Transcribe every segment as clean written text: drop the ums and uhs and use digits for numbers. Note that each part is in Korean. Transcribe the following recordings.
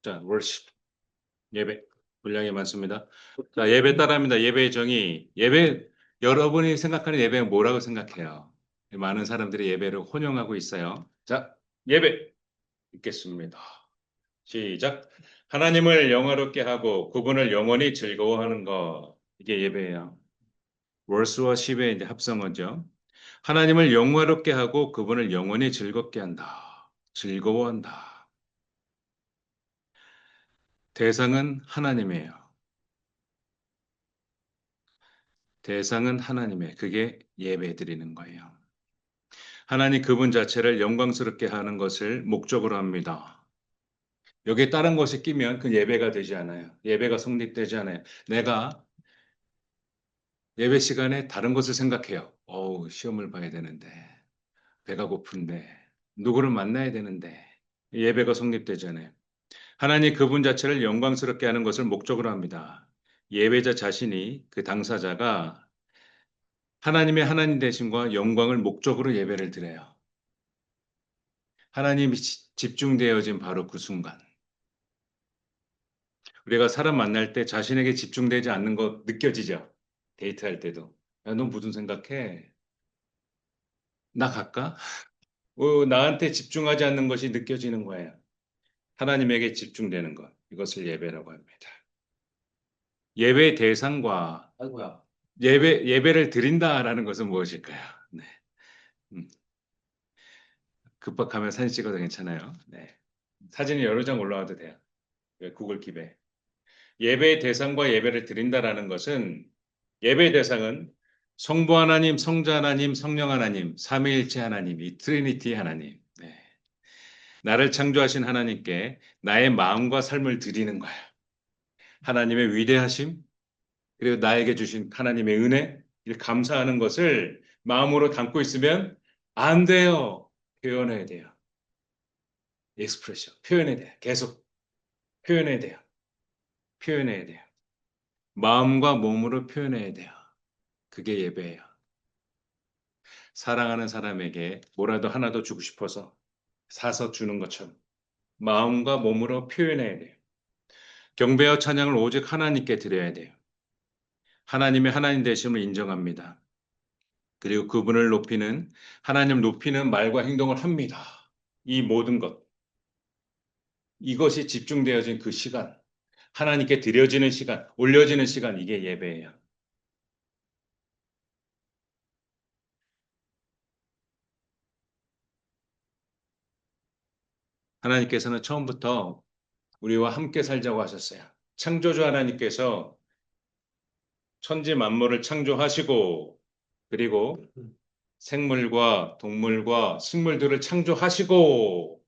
자, 월십. 예배. 분량이 많습니다. 자, 예배 따라합니다. 예배의 정의. 여러분이 생각하는 예배는 뭐라고 생각해요? 많은 사람들이 예배를 혼용하고 있어요. 자, 예배. 읽겠습니다. 시작. 하나님을 영화롭게 하고 그분을 영원히 즐거워하는 것. 이게 예배예요. 월스와 십의 이제 합성어죠. 하나님을 영화롭게 하고 그분을 영원히 즐겁게 한다. 즐거워한다. 대상은 하나님이에요. 대상은 하나님의 그게 예배 드리는 거예요. 하나님 그분 자체를 영광스럽게 하는 것을 목적으로 합니다. 여기에 다른 것이 끼면 그 예배가 되지 않아요. 예배가 성립되지 않아요. 내가 예배 시간에 다른 것을 생각해요. 어우, 시험을 봐야 되는데, 배가 고픈데, 누구를 만나야 되는데, 예배가 성립되지 않아요. 하나님 그분 자체를 영광스럽게 하는 것을 목적으로 합니다. 예배자 자신이 그 당사자가 하나님의 하나님 되심과 영광을 목적으로 예배를 드려요. 하나님이 집중되어진 바로 그 순간. 우리가 사람 만날 때 자신에게 집중되지 않는 거 느껴지죠? 데이트할 때도. 야, 넌 무슨 생각해? 나 갈까? 나한테 집중하지 않는 것이 느껴지는 거예요. 하나님에게 집중되는 것. 이것을 예배라고 합니다. 예배의 대상과 아이고야. 예배를 드린다라는 것은 무엇일까요? 네. 음, 급박하면 사진 찍어도 괜찮아요. 네. 사진이 여러 장 올라와도 돼요. 구글 킵에. 예배의 대상과 예배를 드린다라는 것은 예배의 대상은 성부 하나님, 성자 하나님, 성령 하나님, 삼위일체 하나님, 이 트리니티 하나님. 네. 나를 창조하신 하나님께 나의 마음과 삶을 드리는 거야. 하나님의 위대하심, 그리고 나에게 주신 하나님의 은혜, 이 감사하는 것을 마음으로 담고 있으면 안 돼요. 표현해야 돼요. 익스프레션. 표현해야 돼요. 계속 표현해야 돼요. 표현해야 돼요. 마음과 몸으로 표현해야 돼요. 그게 예배예요. 사랑하는 사람에게 뭐라도 하나 더 주고 싶어서 사서 주는 것처럼 마음과 몸으로 표현해야 돼요. 경배와 찬양을 오직 하나님께 드려야 돼요. 하나님의 하나님 되심을 인정합니다. 그리고 그분을 높이는, 하나님 높이는 말과 행동을 합니다. 이 모든 것. 이것이 집중되어진 그 시간. 하나님께 드려지는 시간, 올려지는 시간, 이게 예배예요. 하나님께서는 처음부터 우리와 함께 살자고 하셨어요. 창조주 하나님께서 천지 만물을 창조하시고, 그리고 생물과 동물과 식물들을 창조하시고,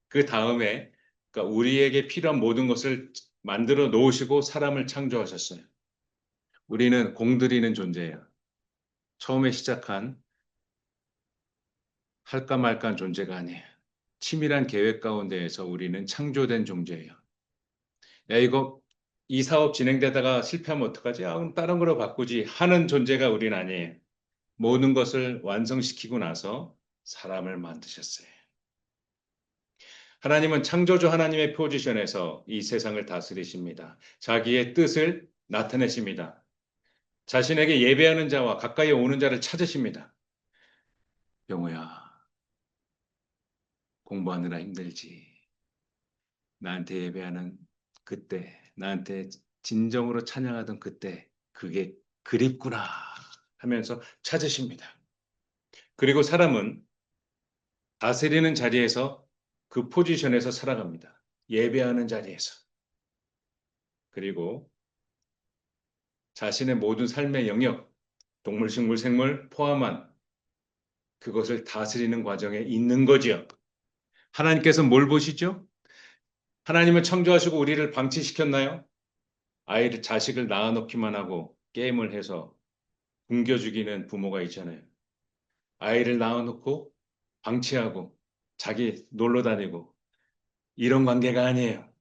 그 다음에 그러니까 우리에게 필요한 모든 것을 만들어 놓으시고 사람을 창조하셨어요. 우리는 공들이는 존재예요. 처음에 시작한 할까 말까한 존재가 아니에요. 치밀한 계획 가운데에서 우리는 창조된 존재예요. 야, 이 사업 진행되다가 실패하면 어떡하지? 아, 그럼 다른 거로 바꾸지 하는 존재가 우리는 아니에요. 모든 것을 완성시키고 나서 사람을 만드셨어요. 하나님은 창조주 하나님의 포지션에서 이 세상을 다스리십니다. 자기의 뜻을 나타내십니다. 자신에게 예배하는 자와 가까이 오는 자를 찾으십니다. 영호야, 공부하느라 힘들지. 나한테 예배하는 그때, 나한테 진정으로 찬양하던 그때, 그게 그립구나 하면서 찾으십니다. 그리고 사람은 다스리는 자리에서 그 포지션에서 살아갑니다. 예배하는 자리에서. 그리고 자신의 모든 삶의 영역, 동물, 식물, 생물 포함한 그것을 다스리는 과정에 있는 거지요. 하나님께서 뭘 보시죠? 하나님을 창조하시고 우리를 방치시켰나요? 자식을 낳아놓기만 하고 게임을 해서 굶겨 죽이는 부모가 있잖아요. 아이를 낳아놓고 방치하고 자기 놀러 다니고 이런 관계가 아니에요.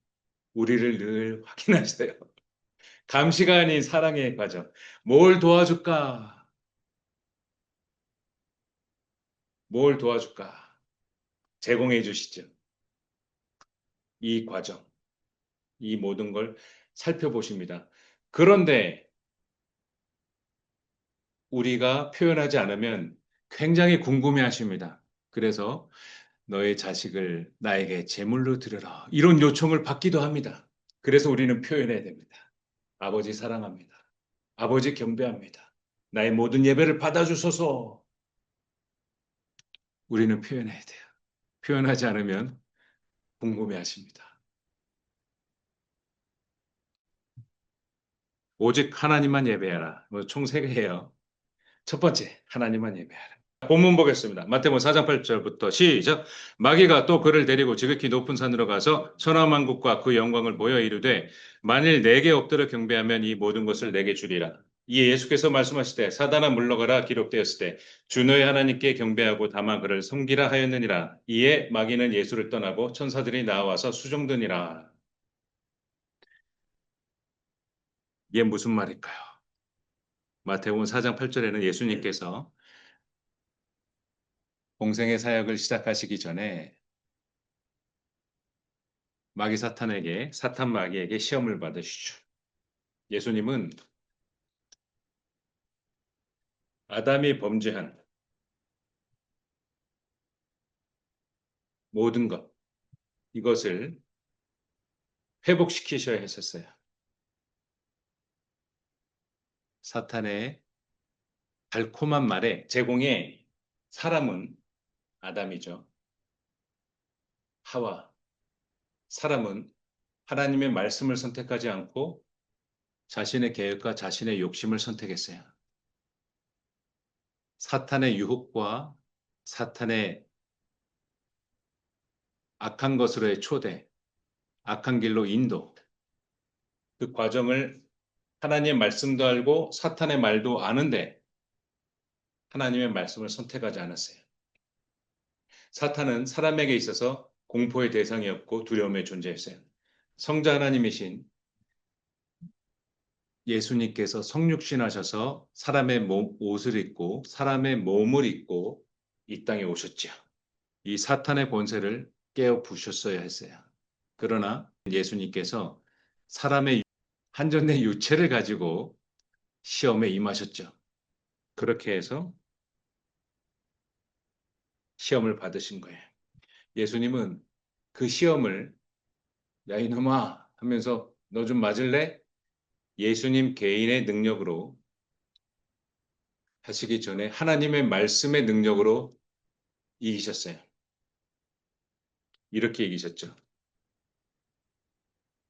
우리를 늘 확인하세요. 감시가 아닌 사랑의 과정. 뭘 도와줄까? 뭘 도와줄까? 제공해 주시죠. 이 과정. 이 모든 걸 살펴보십니다. 그런데 우리가 표현하지 않으면 굉장히 궁금해 하십니다. 그래서 너의 자식을 나에게 제물로 드려라. 이런 요청을 받기도 합니다. 그래서 우리는 표현해야 됩니다. 아버지 사랑합니다. 아버지 경배합니다. 나의 모든 예배를 받아주소서. 우리는 표현해야 돼요. 표현하지 않으면 궁금해 하십니다. 오직 하나님만 예배하라. 총 3개예요. 첫 번째, 하나님만 예배하라. 본문 보겠습니다. 마태복음 4장 8절부터 시작. 마귀가 또 그를 데리고 지극히 높은 산으로 가서 천하 만국과 그 영광을 보여 이르되 만일 내게 엎드려 경배하면 이 모든 것을 내게 주리라. 이에 예수께서 말씀하시되 사단아 물러가라 기록되었을 때 주 너의 하나님께 경배하고 다만 그를 섬기라 하였느니라. 이에 마귀는 예수를 떠나고 천사들이 나와서 수종드니라. 이게 무슨 말일까요? 마태복음 4장 8절에는 예수님께서 공생의 사역을 시작하시기 전에 마귀 사탄에게 사탄 마귀에게 시험을 받으시죠. 예수님은 아담이 범죄한 모든 것 이것을 회복시키셔야 했었어요. 사탄의 달콤한 말에 제공에 사람은 아담이죠. 하와 사람은 하나님의 말씀을 선택하지 않고 자신의 계획과 자신의 욕심을 선택했어요. 사탄의 유혹과 사탄의 악한 것으로의 초대, 악한 길로 인도, 그 과정을 하나님의 말씀도 알고 사탄의 말도 아는데 하나님의 말씀을 선택하지 않았어요. 사탄은 사람에게 있어서 공포의 대상이었고 두려움의 존재였어요. 성자 하나님이신 예수님께서 성육신하셔서 사람의 옷을 입고 사람의 몸을 입고 이 땅에 오셨죠. 이 사탄의 권세를 깨어 부셨어야 했어요. 그러나 예수님께서 사람의 한전의 유체를 가지고 시험에 임하셨죠. 그렇게 해서 시험을 받으신 거예요. 예수님은 그 시험을 야 이놈아 하면서 너 좀 맞을래? 예수님 개인의 능력으로 하시기 전에 하나님의 말씀의 능력으로 이기셨어요. 이렇게 이기셨죠.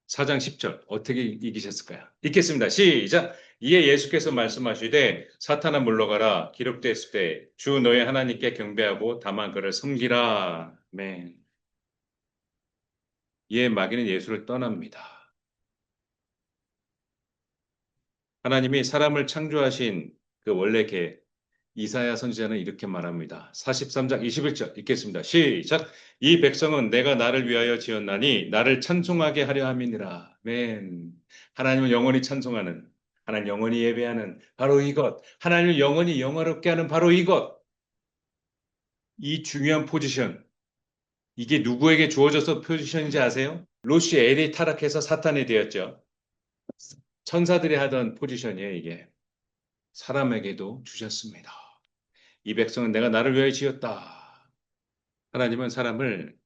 4장 10절 어떻게 이기셨을까요? 읽겠습니다. 시작. 이에 예수께서 말씀하시되 사탄아 물러가라 기록되었을 때 주 너의 하나님께 경배하고 다만 그를 섬기라. 아멘. 이에 마귀는 예수를 떠납니다. 하나님이 사람을 창조하신 그 원래 계획 이사야 선지자는 이렇게 말합니다. 43장 21절 읽겠습니다. 시작. 이 백성은 내가 나를 위하여 지었나니 나를 찬송하게 하려 함이니라. 아멘. 하나님을 영원히 찬송하는 하나님 영원히 예배하는 바로 이것. 하나님을 영원히 영화롭게 하는 바로 이것. 이 중요한 포지션. 이게 누구에게 주어져서 포지션인지 아세요? 로시 엘이 타락해서 사탄이 되었죠. 천사들이 하던 포지션이에요, 이게. 사람에게도 주셨습니다. 이 백성은 내가 나를 위하여 지었다. 하나님은 사람을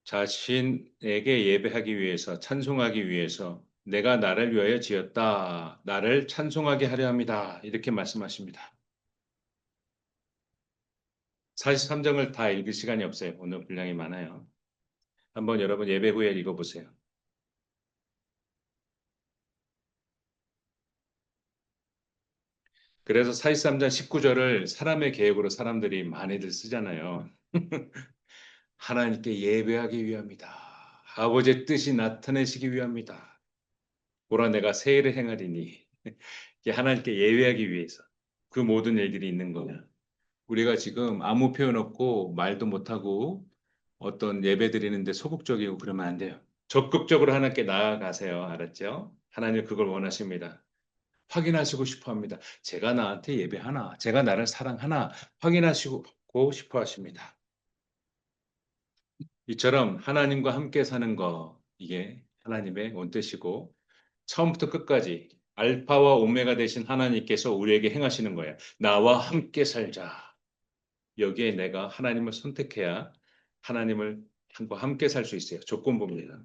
자신에게 예배하기 위해서, 찬송하기 위해서 내가 나를 위하여 지었다. 나를 찬송하게 하려 합니다. 이렇게 말씀하십니다. 43장을 다 읽을 시간이 없어요. 오늘 분량이 많아요. 한번 여러분 예배 후에 읽어보세요. 그래서 43장 19절을 사람의 계획으로 사람들이 많이들 쓰잖아요. 하나님께 예배하기 위함이다. 아버지의 뜻이 나타내시기 위함이다. 보라 내가 세일을 행하리니 하나님께 예배하기 위해서 그 모든 일들이 있는 거냐. 우리가 지금 아무 표현 없고 말도 못하고 어떤 예배 드리는데 소극적이고 그러면 안 돼요. 적극적으로 하나님께 나아가세요. 알았죠? 하나님 그걸 원하십니다. 확인하시고 싶어 합니다. 제가 나한테 예배하나, 제가 나를 사랑하나 확인하시고 싶어 하십니다. 이처럼 하나님과 함께 사는 거, 이게 하나님의 원뜻이고 처음부터 끝까지 알파와 오메가 되신 하나님께서 우리에게 행하시는 거예요. 나와 함께 살자. 여기에 내가 하나님을 선택해야 하나님을 함께 살 수 있어요. 조건부입니다.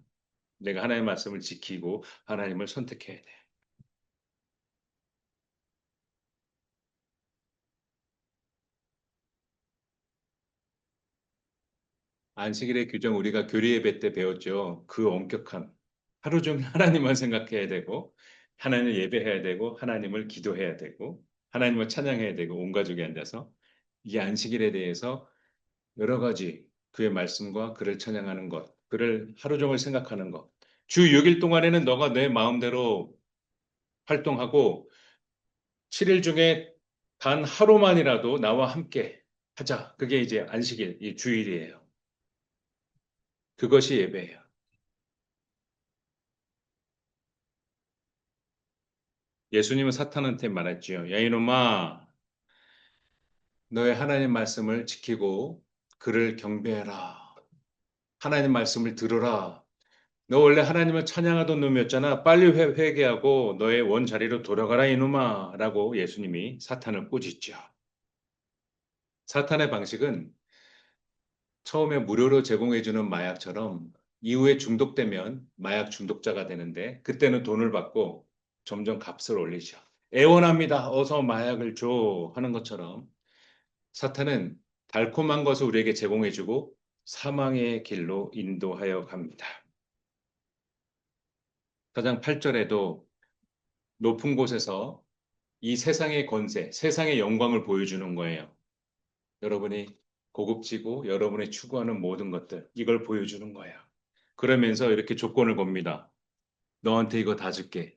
내가 하나님의 말씀을 지키고 하나님을 선택해야 돼. 안식일의 규정 우리가 교리 예배 때 배웠죠. 그 엄격함. 하루 종일 하나님만 생각해야 되고 하나님을 예배해야 되고 하나님을 기도해야 되고 하나님을 찬양해야 되고 온 가족이 앉아서 이 안식일에 대해서 여러 가지 그의 말씀과 그를 찬양하는 것, 그를 하루 종일 생각하는 것. 주 6일 동안에는 너가 내 마음대로 활동하고 7일 중에 단 하루만이라도 나와 함께 하자. 그게 이제 안식일, 이 주일이에요. 그것이 예배예요. 예수님은 사탄한테 말했지요. 야, 이놈아, 너의 하나님 말씀을 지키고 그를 경배해라. 하나님 말씀을 들으라. 너 원래 하나님을 찬양하던 놈이었잖아. 빨리 회개하고 너의 원자리로 돌아가라, 이놈아. 라고 예수님이 사탄을 꾸짖죠. 사탄의 방식은 처음에 무료로 제공해주는 마약처럼 이후에 중독되면 마약 중독자가 되는데 그때는 돈을 받고 점점 값을 올리죠. 애원합니다. 어서 마약을 줘. 하는 것처럼 사탄은 달콤한 것을 우리에게 제공해주고 사망의 길로 인도하여 갑니다. 사장 8절에도 높은 곳에서 이 세상의 권세, 세상의 영광을 보여주는 거예요. 여러분이 고급지고 여러분이 추구하는 모든 것들, 이걸 보여주는 거예요. 그러면서 이렇게 조건을 겁니다. 너한테 이거 다 줄게.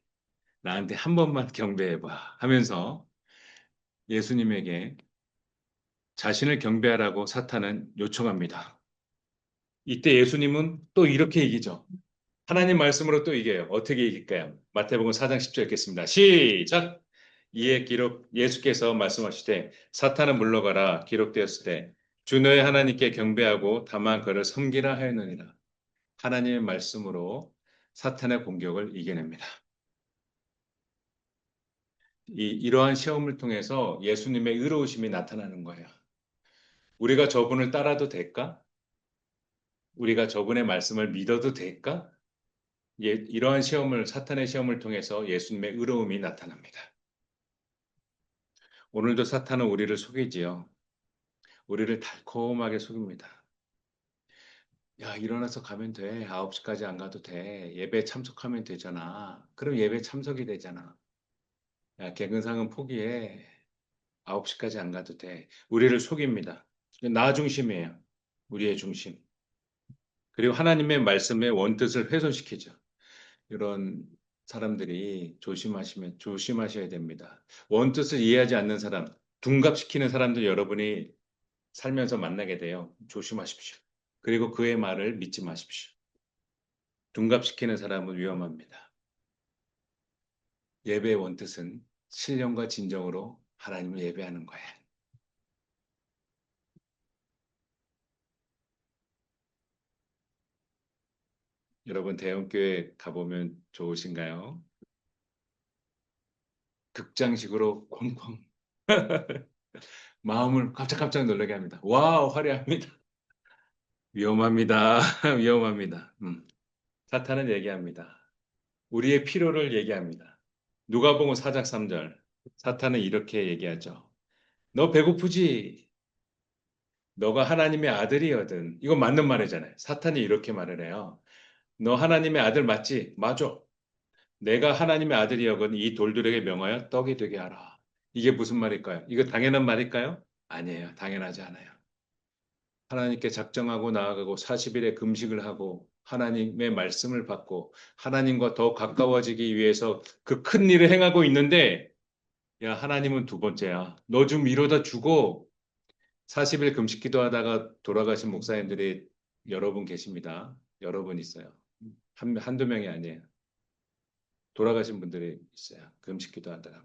나한테 한 번만 경배해봐. 하면서 예수님에게 자신을 경배하라고 사탄은 요청합니다. 이때 예수님은 또 이렇게 이기죠. 하나님 말씀으로 또 이겨요. 어떻게 이길까요? 마태복음 4장 10절 읽겠습니다. 시작! 이에 기록 예수께서 말씀하시되 사탄은 물러가라 기록되었을 때 주 너의 하나님께 경배하고 다만 그를 섬기라 하였느니라. 하나님의 말씀으로 사탄의 공격을 이겨냅니다. 이러한 시험을 통해서 예수님의 의로우심이 나타나는 거예요. 우리가 저분을 따라도 될까? 우리가 저분의 말씀을 믿어도 될까? 이러한 시험을, 사탄의 시험을 통해서 예수님의 의로움이 나타납니다. 오늘도 사탄은 우리를 속이지요. 우리를 달콤하게 속입니다. 야, 일어나서 가면 돼. 9시까지 안 가도 돼. 예배 참석하면 되잖아. 그럼 예배 참석이 되잖아. 야, 개근상은 포기해. 9시까지 안 가도 돼. 우리를 속입니다. 나 중심이에요. 우리의 중심. 그리고 하나님의 말씀의 원뜻을 훼손시키죠. 이런 사람들이 조심하셔야 됩니다. 원뜻을 이해하지 않는 사람, 둔갑시키는 사람들 여러분이 살면서 만나게 돼요. 조심하십시오. 그리고 그의 말을 믿지 마십시오. 둔갑시키는 사람은 위험합니다. 예배의 원뜻은 신령과 진정으로 하나님을 예배하는 거예요. 여러분 대형교회 가보면 좋으신가요? 극장식으로 쾅쾅 마음을 깜짝깜짝 놀라게 합니다. 와, 화려합니다. 위험합니다. 위험합니다. 사탄은 얘기합니다. 우리의 필요를 얘기합니다. 누가복음 4장 3절. 사탄은 이렇게 얘기하죠. 너 배고프지? 너가 하나님의 아들이거든. 이거 맞는 말이잖아요. 사탄이 이렇게 말을 해요. 너 하나님의 아들 맞지? 맞아. 내가 하나님의 아들이여건 이 돌들에게 명하여 떡이 되게 하라. 이게 무슨 말일까요? 이거 당연한 말일까요? 아니에요. 당연하지 않아요. 하나님께 작정하고 나아가고 40일의 금식을 하고 하나님의 말씀을 받고 하나님과 더 가까워지기 위해서 그 큰 일을 행하고 있는데 야, 하나님은 두 번째야. 너 좀 이러다 죽어. 40일 금식 기도하다가 돌아가신 목사님들이 여러 분 계십니다. 여러 분 있어요. 한두 명이 아니에요. 돌아가신 분들이 있어요. 금식 기도하다가.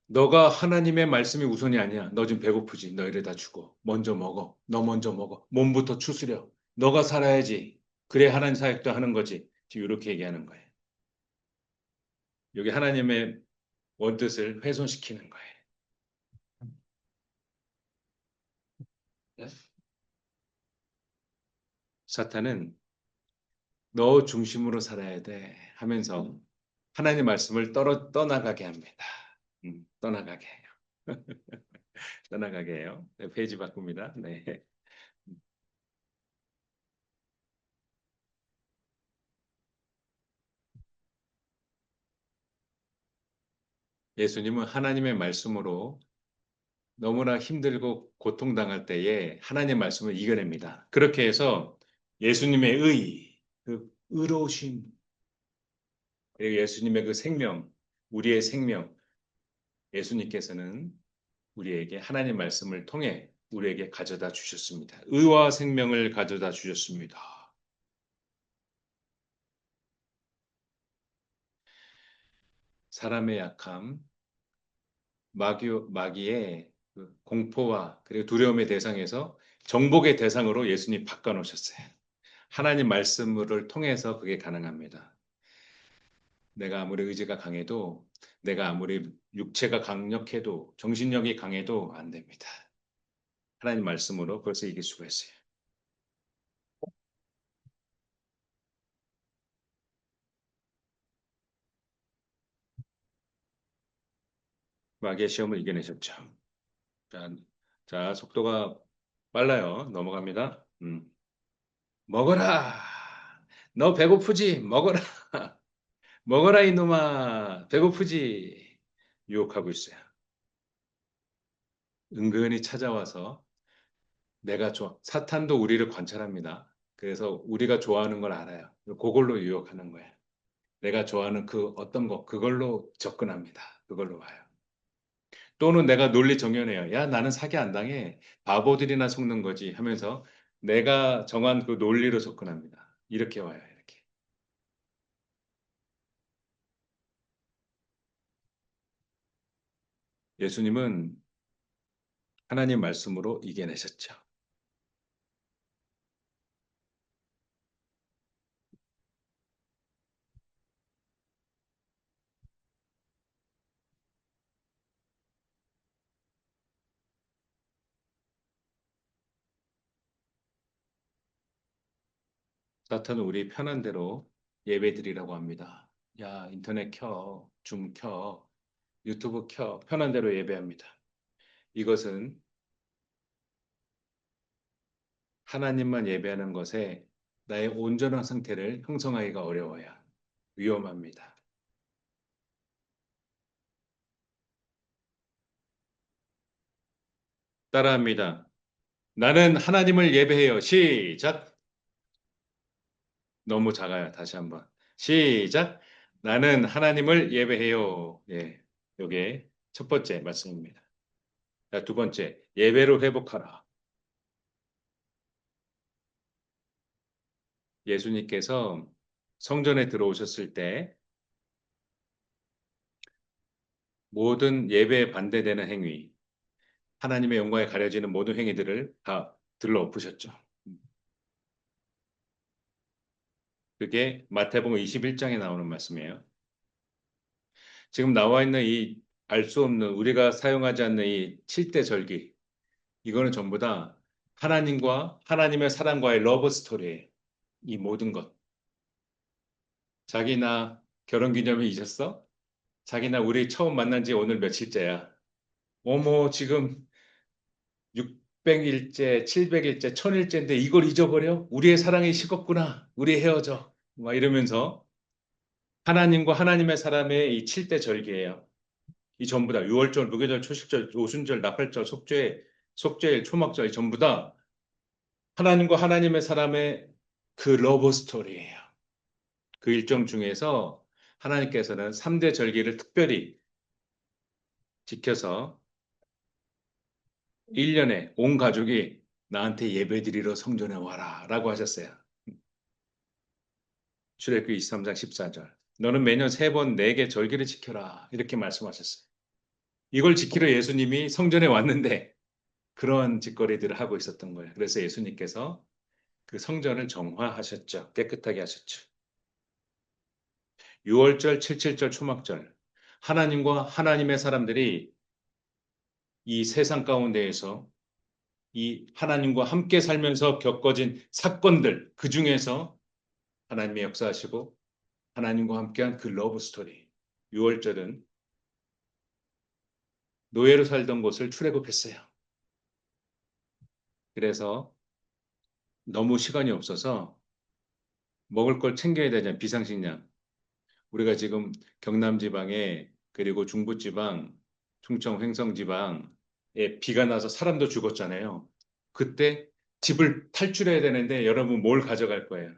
너가 하나님의 말씀이 우선이 아니야. 너 지금 배고프지? 너 이러다 죽어. 먼저 먹어. 너 먼저 먹어. 몸부터 추스려. 너가 살아야지. 그래 하나님 사역도 하는 거지. 지금 이렇게 얘기하는 거예요. 여기 하나님의 원뜻을 훼손시키는 거예요. 네? 사탄은 너 중심으로 살아야 돼 하면서 하나님 말씀을 떠나가게 합니다. 떠나가게 해요. 떠나가게 해요. 네, 페이지 바꿉니다. 네. 예수님은 하나님의 말씀으로 너무나 힘들고 고통당할 때에 하나님의 말씀을 이겨냅니다. 그렇게 해서 예수님의 그 의로우심, 그리고 예수님의 그 생명, 우리의 생명, 예수님께서는 우리에게 하나님 말씀을 통해 우리에게 가져다 주셨습니다. 의와 생명을 가져다 주셨습니다. 사람의 약함, 마귀의 그 공포와 그리고 두려움의 대상에서 정복의 대상으로 예수님 바꿔놓으셨어요. 하나님 말씀을 통해서 그게 가능합니다. 내가 아무리 의지가 강해도, 내가 아무리 육체가 강력해도, 정신력이 강해도 안 됩니다. 하나님 말씀으로 벌써 이길 수가 있어요. 마귀의 시험을 이겨내셨죠. 자, 자, 속도가 빨라요. 넘어갑니다. 먹어라. 너 배고프지? 먹어라. 먹어라 이놈아. 배고프지? 유혹하고 있어요. 은근히 찾아와서 사탄도 우리를 관찰합니다. 그래서 우리가 좋아하는 걸 알아요. 그걸로 유혹하는 거예요. 내가 좋아하는 그 어떤 거, 그걸로 접근합니다. 그걸로 와요. 또는 내가 논리 정연해요. 야, 나는 사기 안 당해. 바보들이나 속는 거지 하면서 내가 정한 그 논리로 접근합니다. 이렇게 와요. 이렇게. 예수님은 하나님 말씀으로 이겨내셨죠. 사탄은 우리 편한 대로 예배드리라고 합니다. 야, 인터넷 켜, 줌 켜, 유튜브 켜, 편한 대로 예배합니다. 이것은 하나님만 예배하는 것에 나의 온전한 상태를 형성하기가 어려워요. 위험합니다. 따라합니다. 나는 하나님을 예배해요. 시작. 너무 작아요. 다시 한번. 시작. 나는 하나님을 예배해요. 예. 요게 첫 번째 말씀입니다. 자, 두 번째. 예배로 회복하라. 예수님께서 성전에 들어오셨을 때 모든 예배에 반대되는 행위, 하나님의 영광에 가려지는 모든 행위들을 다 들러 엎으셨죠. 그게 마태복음 21장에 나오는 말씀이에요. 지금 나와 있는 이 알 수 없는 우리가 사용하지 않는 이 7대 절기, 이거는 전부 다 하나님과 하나님의 사랑과의 러브 스토리예요. 이 모든 것. 자기 나 결혼 기념일 잊었어? 자기 나 우리 처음 만난 지 오늘 며칠째야. 어머, 지금 600일째, 700일째, 1000일째인데 이걸 잊어버려? 우리의 사랑이 식었구나. 우리 헤어져. 막 이러면서 하나님과 하나님의 사람의 이 7대 절기예요. 이 전부 다 유월절, 무교절, 초식절, 오순절, 나팔절, 속죄일, 초막절 이 전부 다 하나님과 하나님의 사람의 그 러브 스토리예요. 그 일정 중에서 하나님께서는 3대 절기를 특별히 지켜서 1년에 온 가족이 나한테 예배드리러 성전에 와라 라고 하셨어요. 출애굽기 23장 14절. 너는 매년 3번 내게 절기를 지켜라 이렇게 말씀하셨어요. 이걸 지키러 예수님이 성전에 왔는데 그런 짓거리들을 하고 있었던 거예요. 그래서 예수님께서 그 성전을 정화하셨죠. 깨끗하게 하셨죠. 6월절, 77절, 초막절. 하나님과 하나님의 사람들이 이 세상 가운데에서 이 하나님과 함께 살면서 겪어진 사건들, 그 중에서 하나님의 역사하시고 하나님과 함께한 그 러브 스토리. 6월절은 노예로 살던 곳을 출애굽했어요. 그래서 너무 시간이 없어서 먹을 걸 챙겨야 되잖아요. 비상식량. 우리가 지금 경남 지방에 그리고 중부 지방, 충청 횡성 지방에 비가 나서 사람도 죽었잖아요. 그때 집을 탈출해야 되는데 여러분 뭘 가져갈 거예요?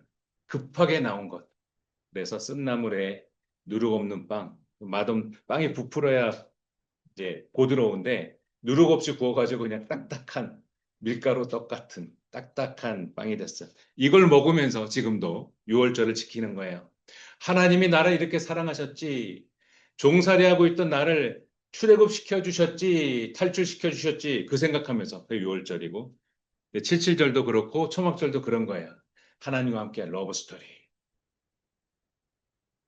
급하게 나온 것. 그래서 쓴나물에 누룩 없는 빵, 맛없는 빵이 부풀어야 이제 고드러운데 누룩 없이 구워가지고 그냥 딱딱한 밀가루 떡 같은 딱딱한 빵이 됐어요. 이걸 먹으면서 지금도 6월절을 지키는 거예요. 하나님이 나를 이렇게 사랑하셨지, 종살이하고 있던 나를 출애굽시켜 주셨지, 탈출시켜 주셨지, 그 생각하면서 그 6월절이고, 77절도 그렇고, 초막절도 그런 거예요. 하나님과 함께 러브 스토리.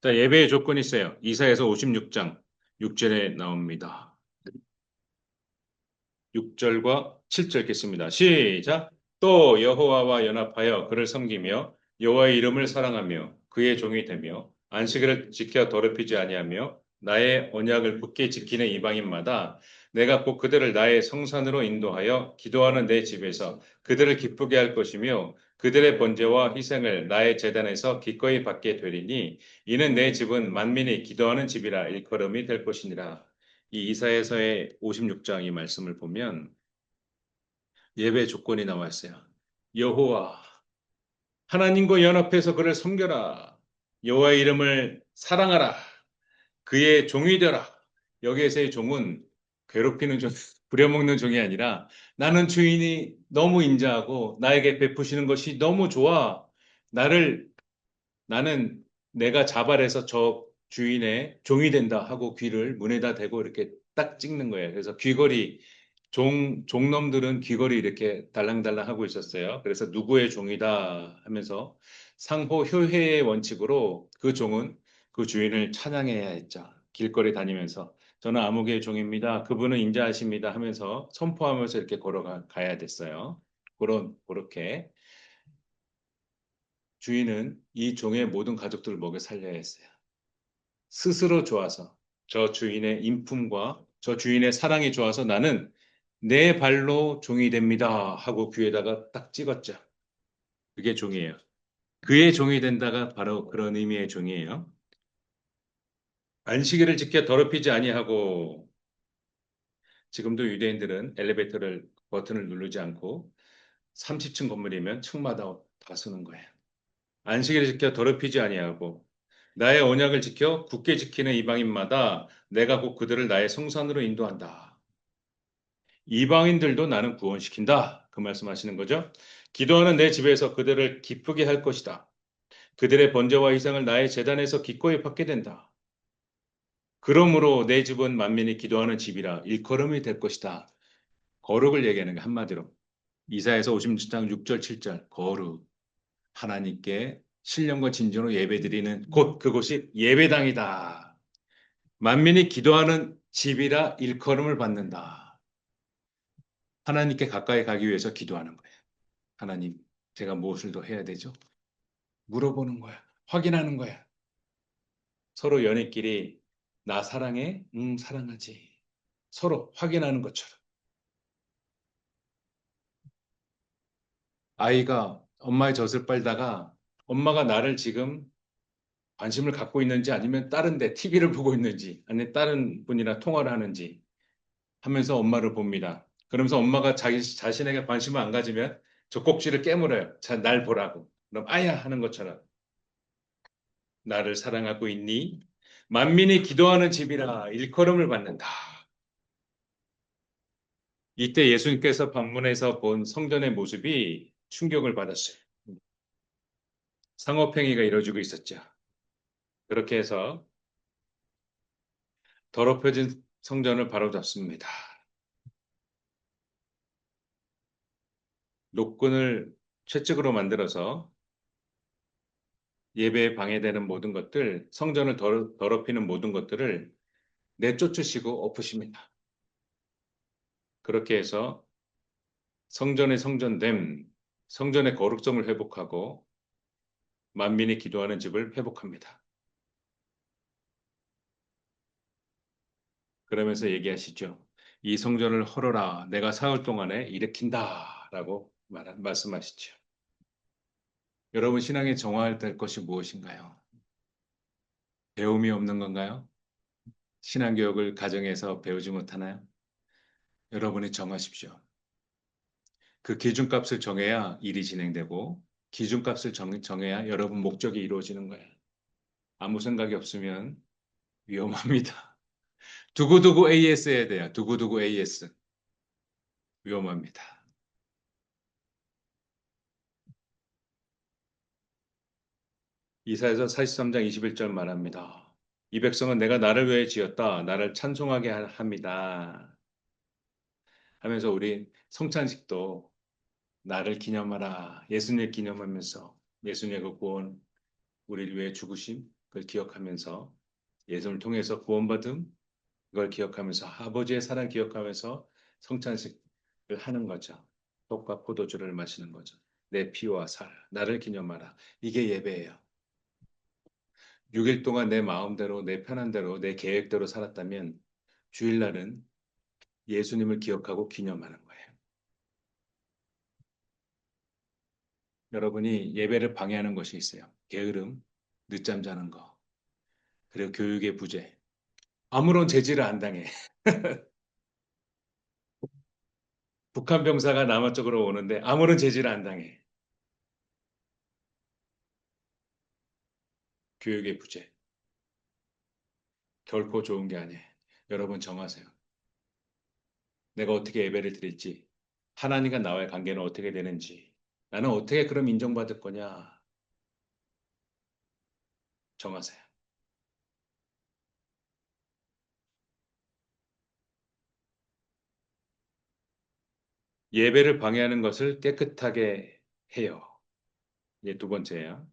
자, 예배의 조건이 있어요. 이사에서 56장 6절에 나옵니다. 6절과 7절 읽겠습니다. 시작. 또 여호와와 연합하여 그를 섬기며 여호와의 이름을 사랑하며 그의 종이 되며 안식일을 지켜 더럽히지 아니하며 나의 언약을 굳게 지키는 이방인마다 내가 곧 그들을 나의 성산으로 인도하여 기도하는 내 집에서 그들을 기쁘게 할 것이며 그들의 번제와 희생을 나의 제단에서 기꺼이 받게 되리니 이는 내 집은 만민이 기도하는 집이라 일컬음이 될 것이니라. 이 이사야서의 56장 이 말씀을 보면 예배 조건이 나와 있어요. 여호와 하나님과 연합해서 그를 섬겨라. 여호와의 이름을 사랑하라. 그의 종이 되라. 여기에서의 종은 괴롭히는 종, 부려먹는 종이 아니라 나는 주인이 너무 인자하고 나에게 베푸시는 것이 너무 좋아. 나를 나는 내가 자발해서 저 주인의 종이 된다 하고 귀를 문에다 대고 이렇게 딱 찍는 거예요. 그래서 귀걸이 종놈들은 귀걸이 이렇게 달랑달랑 하고 있었어요. 그래서 누구의 종이다 하면서 상호 효회의 원칙으로 그 종은 그 주인을 찬양해야 했죠. 길거리 다니면서 저는 아무개의 종입니다. 그분은 인자하십니다 하면서 선포하면서 이렇게 걸어가야 됐어요. 그렇게 주인은 이 종의 모든 가족들을 먹여 살려야 했어요. 스스로 좋아서 저 주인의 인품과 저 주인의 사랑이 좋아서 나는 내 발로 종이 됩니다 하고 귀에다가 딱 찍었죠. 그게 종이에요. 그의 종이 된다가 바로 그런 의미의 종이에요. 안식일을 지켜 더럽히지 아니하고 지금도 유대인들은 엘리베이터를 버튼을 누르지 않고 30층 건물이면 층마다 다 쓰는 거예요. 안식일을 지켜 더럽히지 아니하고 나의 언약을 지켜 굳게 지키는 이방인마다 내가 곧 그들을 나의 성산으로 인도한다. 이방인들도 나는 구원시킨다. 그 말씀하시는 거죠. 기도하는 내 집에서 그들을 기쁘게 할 것이다. 그들의 번제와 희생을 나의 제단에서 기꺼이 받게 된다. 그러므로 내 집은 만민이 기도하는 집이라 일컬음이 될 것이다. 거룩을 얘기하는 게 한마디로. 이사에서 56장 6절 7절 거룩. 하나님께 신령과 진정으로 예배드리는 곳 그곳이 예배당이다. 만민이 기도하는 집이라 일컬음을 받는다. 하나님께 가까이 가기 위해서 기도하는 거예요. 하나님, 제가 무엇을 더 해야 되죠? 물어보는 거야. 확인하는 거야. 서로 연인끼리 나 사랑해? 사랑하지. 서로 확인하는 것처럼. 아이가 엄마의 젖을 빨다가 엄마가 나를 지금 관심을 갖고 있는지 아니면 다른 데 TV를 보고 있는지 아니면 다른 분이랑 통화를 하는지 하면서 엄마를 봅니다. 그러면서 엄마가 자기 자신에게 관심을 안 가지면 젖꼭지를 깨물어요. 자, 날 보라고. 그럼 아야 하는 것처럼 나를 사랑하고 있니? 만민이 기도하는 집이라 일컬음을 받는다. 이때 예수님께서 방문해서 본 성전의 모습이 충격을 받았어요. 상업행위가 이루어지고 있었죠. 그렇게 해서 더럽혀진 성전을 바로잡습니다. 노끈을 채찍으로 만들어서 예배에 방해되는 모든 것들, 성전을 더럽히는 모든 것들을 내쫓으시고 엎으십니다. 그렇게 해서 성전의 성전됨, 성전의 거룩성을 회복하고 만민이 기도하는 집을 회복합니다. 그러면서 얘기하시죠. 이 성전을 헐어라. 내가 사흘 동안에 일으킨다. 라고 말씀하시죠. 여러분 신앙에 정화할 될 것이 무엇인가요? 배움이 없는 건가요? 신앙교육을 가정에서 배우지 못하나요? 여러분이 정하십시오. 그 기준값을 정해야 일이 진행되고 기준값을 정해야 여러분 목적이 이루어지는 거예요. 아무 생각이 없으면 위험합니다. 두고두고 AS 해야 돼요. 두고두고 AS. 위험합니다. 이사야서 43장 21절 말합니다. 이 백성은 내가 나를 위해 지었다. 나를 찬송하게 합니다. 하면서 우리 성찬식도 나를 기념하라. 예수님을 기념하면서 예수님의 그 구원, 우리를 위해 죽으심, 그걸 기억하면서 예수님을 통해서 구원받음, 그걸 기억하면서 아버지의 사랑 기억하면서 성찬식을 하는 거죠. 떡과 포도주를 마시는 거죠. 내 피와 살, 나를 기념하라. 이게 예배예요. 6일 동안 내 마음대로, 내 편한 대로, 내 계획대로 살았다면 주일날은 예수님을 기억하고 기념하는 거예요. 여러분이 예배를 방해하는 것이 있어요. 게으름, 늦잠 자는 거, 그리고 교육의 부재. 아무런 제지를 안 당해. 북한 병사가 남한 쪽으로 오는데 아무런 제지를 안 당해. 교육의 부재. 결코 좋은 게 아니에요. 여러분 정하세요. 내가 어떻게 예배를 드릴지, 하나님과 나와의 관계는 어떻게 되는지, 나는 어떻게 그럼 인정받을 거냐 정하세요. 예배를 방해하는 것을 깨끗하게 해요. 이제 두 번째예요.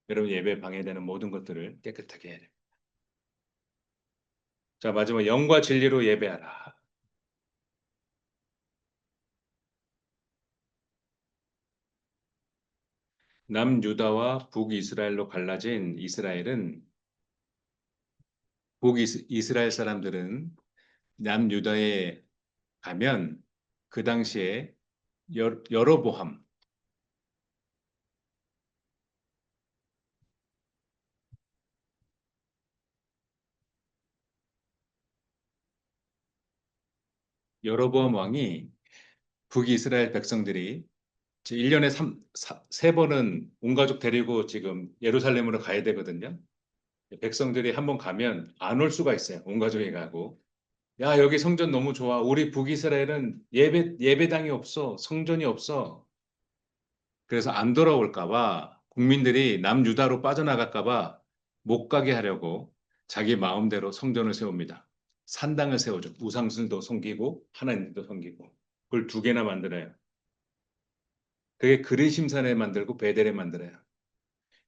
여러분 예배 방해되는 모든 것들을 깨끗하게 해야 돼요. 자, 마지막 영과 진리로 예배하라. 남유다와 북이스라엘로 갈라진 이스라엘은 북이스라엘 사람들은 남유다에 가면 그 당시에 여로보암, 여로보암 왕이 북이스라엘 백성들이 1년에 세 번은 온 가족 데리고 지금 예루살렘으로 가야 되거든요. 백성들이 한번 가면 안 올 수가 있어요. 온 가족이 가고. 야, 여기 성전 너무 좋아. 우리 북이스라엘은 예배당이 없어. 성전이 없어. 그래서 안 돌아올까 봐 국민들이 남유다로 빠져나갈까 봐 못 가게 하려고 자기 마음대로 성전을 세웁니다. 산당을 세우죠. 우상술도 섬기고 하나님도 섬기고. 그걸 두 개나 만들어요. 그게 그리심산에 만들고 베델에 만들어요.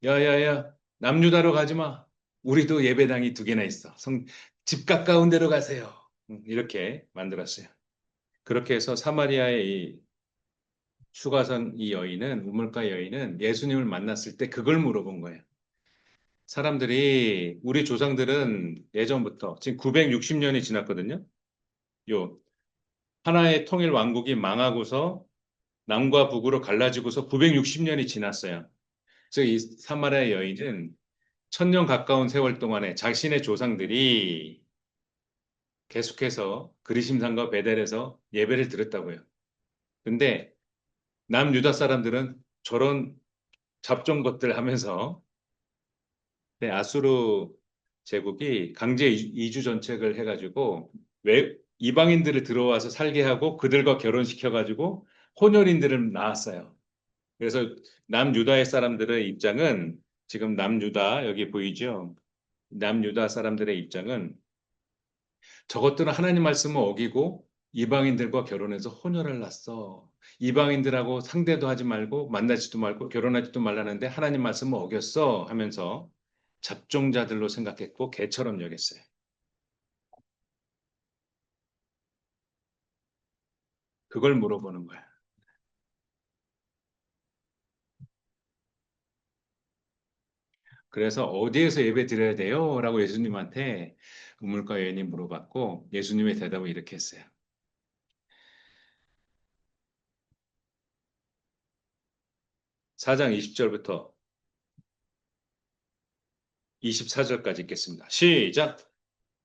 야야야, 남유다로 가지 마. 우리도 예배당이 두 개나 있어. 집 가까운 데로 가세요. 이렇게 만들었어요. 그렇게 해서 사마리아의 이 수가성 이 여인은, 우물가 여인은 예수님을 만났을 때 그걸 물어본 거예요. 사람들이, 우리 조상들은 예전부터, 지금 960년이 지났거든요. 요, 하나의 통일 왕국이 망하고서 남과 북으로 갈라지고서 960년이 지났어요. 그래서 이 사마리아 여인은 천년 가까운 세월 동안에 자신의 조상들이 계속해서 그리심산과 베델에서 예배를 드렸다고요. 근데 남유다 사람들은 저런 잡종 것들 하면서 아수르 제국이 강제 이주 정책을 해가지고 왜 이방인들을 들어와서 살게 하고 그들과 결혼시켜가지고 혼혈인들을 낳았어요. 그래서 남유다의 사람들의 입장은 지금 남유다 여기 보이죠? 남유다 사람들의 입장은 저것들은 하나님 말씀을 어기고 이방인들과 결혼해서 혼혈을 낳았어. 이방인들하고 상대도 하지 말고 만나지도 말고 결혼하지도 말라는데 하나님 말씀을 어겼어 하면서 잡종자들로 생각했고 개처럼 여겼어요. 그걸 물어보는 거야. 그래서 어디에서 예배 드려야 돼요? 라고 예수님한테 우물가 여인이 물어봤고 예수님의 대답은 이렇게 했어요. 4장 20절부터 24절까지 읽겠습니다. 시작!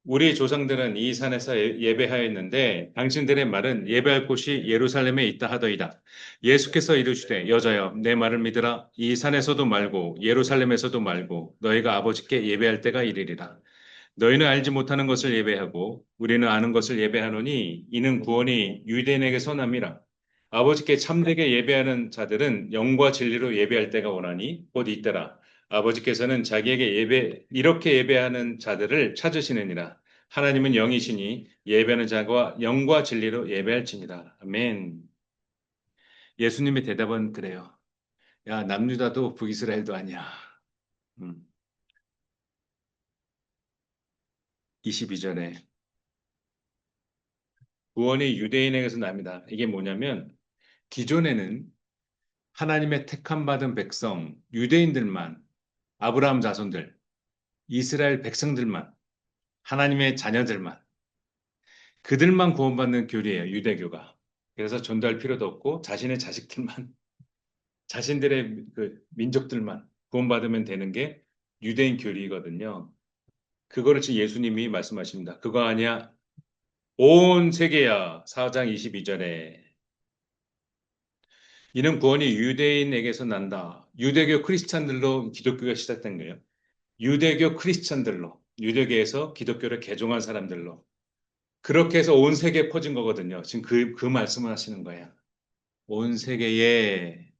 우리 조상들은 이 산에서 예배하였는데 당신들의 말은 예배할 곳이 예루살렘에 있다 하더이다. 예수께서 이르시되 여자여 내 말을 믿으라. 이 산에서도 말고 예루살렘에서도 말고 너희가 아버지께 예배할 때가 이르리라. 너희는 알지 못하는 것을 예배하고 우리는 아는 것을 예배하노니 이는 구원이 유대인에게서 남이라. 아버지께 참되게 예배하는 자들은 영과 진리로 예배할 때가 오나니 곧 이때라. 아버지께서는 자기에게 이렇게 예배하는 자들을 찾으시느니라. 하나님은 영이시니 예배하는 자가 영과 진리로 예배할지니라. 아멘. 예수님의 대답은 그래요. 야, 남유다도 북이스라엘도 아니야. 음, 22절에 구원이 유대인에게서 납니다. 이게 뭐냐면 기존에는 하나님의 택함 받은 백성, 유대인들만, 아브라함 자손들, 이스라엘 백성들만, 하나님의 자녀들만, 그들만 구원받는 교리예요, 유대교가. 그래서 전도할 필요도 없고 자신의 자식들만, 자신들의 그 민족들만 구원받으면 되는 게 유대인 교리거든요. 그거를 지금 예수님이 말씀하십니다. 그거 아니야. 온 세계야. 4장 22절에. 이는 구원이 유대인에게서 난다. 유대교 크리스찬들로 기독교가 시작된 거예요. 유대교 크리스찬들로, 유대교에서 기독교를 개종한 사람들로. 그렇게 해서 온 세계에 퍼진 거거든요. 지금 그 말씀을 하시는 거예요. 온 세계의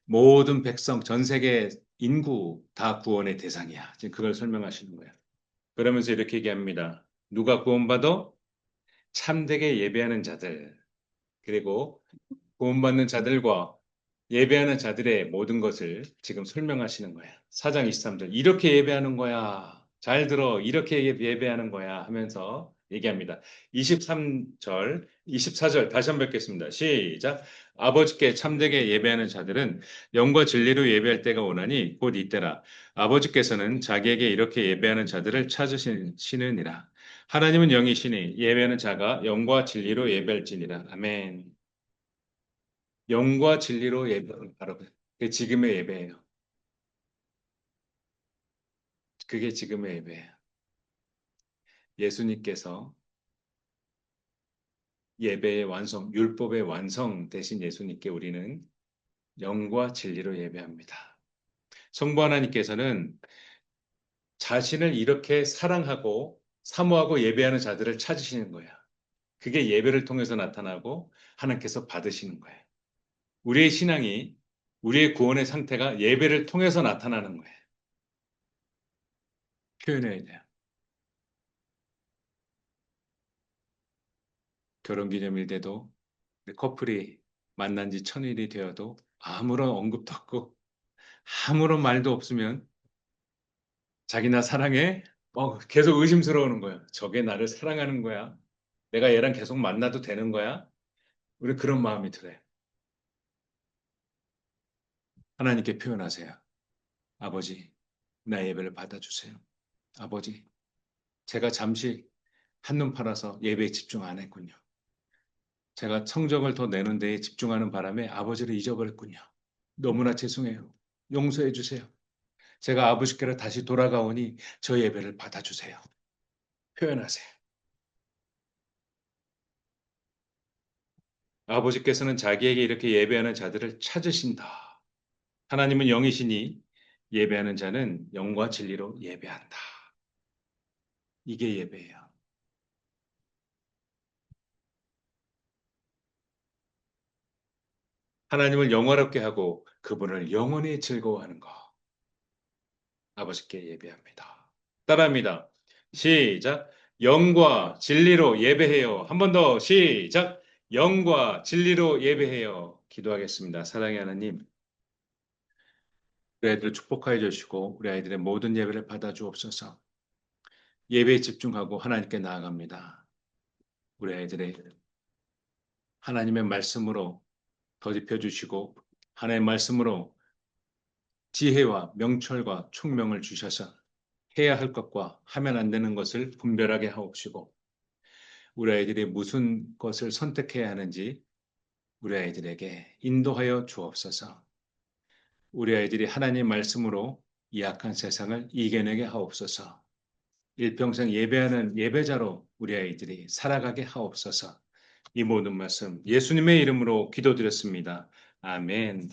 모든 백성, 전 세계 인구 다 구원의 대상이야. 지금 그걸 설명하시는 거예요. 그러면서 이렇게 얘기합니다. 누가 구원받아? 참되게 예배하는 자들, 그리고 구원받는 자들과 예배하는 자들의 모든 것을 지금 설명하시는 거야. 4장 23절. 이렇게 예배하는 거야. 잘 들어. 이렇게 예배하는 거야. 하면서 얘기합니다. 23절, 24절 다시 한번 뵙겠습니다. 시작. 아버지께 참되게 예배하는 자들은 영과 진리로 예배할 때가 오나니 곧 이때라. 아버지께서는 자기에게 이렇게 예배하는 자들을 찾으시느니라. 하나님은 영이시니 예배하는 자가 영과 진리로 예배할지니라. 아멘. 영과 진리로 예배하는 바로 그게 지금의 예배예요. 그게 지금의 예배예요. 예수님께서 예배의 완성, 율법의 완성 대신 예수님께 우리는 영과 진리로 예배합니다. 성부 하나님께서는 자신을 이렇게 사랑하고 사모하고 예배하는 자들을 찾으시는 거야. 그게 예배를 통해서 나타나고 하나님께서 받으시는 거예요. 우리의 신앙이 우리의 구원의 상태가 예배를 통해서 나타나는 거예요. 표현해야 돼요. 결혼기념일 때도 커플이 만난 지 1000일이 되어도 아무런 언급도 없고 아무런 말도 없으면 자기 나 사랑해? 계속 의심스러우는 거예요. 저게 나를 사랑하는 거야? 내가 얘랑 계속 만나도 되는 거야? 우리 그런 마음이 들어요. 하나님께 표현하세요. 아버지, 나 예배를 받아주세요. 아버지, 제가 잠시 한눈 팔아서 예배에 집중 안 했군요. 제가 성적을 더 내는 데에 집중하는 바람에 아버지를 잊어버렸군요. 너무나 죄송해요. 용서해 주세요. 제가 아버지께로 다시 돌아가오니 저 예배를 받아주세요. 표현하세요. 아버지께서는 자기에게 이렇게 예배하는 자들을 찾으신다. 하나님은 영이시니 예배하는 자는 영과 진리로 예배한다. 이게 예배예요. 하나님을 영화롭게 하고 그분을 영원히 즐거워하는 것. 아버지께 예배합니다. 따라합니다. 시작. 영과 진리로 예배해요. 한 번 더 시작. 영과 진리로 예배해요. 기도하겠습니다. 사랑의 하나님, 우리 아이들을 축복하여 주시고 우리 아이들의 모든 예배를 받아 주옵소서. 예배에 집중하고 하나님께 나아갑니다. 우리 아이들의 하나님의 말씀으로 더입혀 주시고 하나님의 말씀으로 지혜와 명철과 총명을 주셔서 해야 할 것과 하면 안 되는 것을 분별하게 하옵시고 우리 아이들이 무슨 것을 선택해야 하는지 우리 아이들에게 인도하여 주옵소서. 우리 아이들이 하나님 말씀으로 이 악한 세상을 이겨내게 하옵소서. 일평생 예배하는 예배자로 우리 아이들이 살아가게 하옵소서. 이 모든 말씀 예수님의 이름으로 기도드렸습니다. 아멘.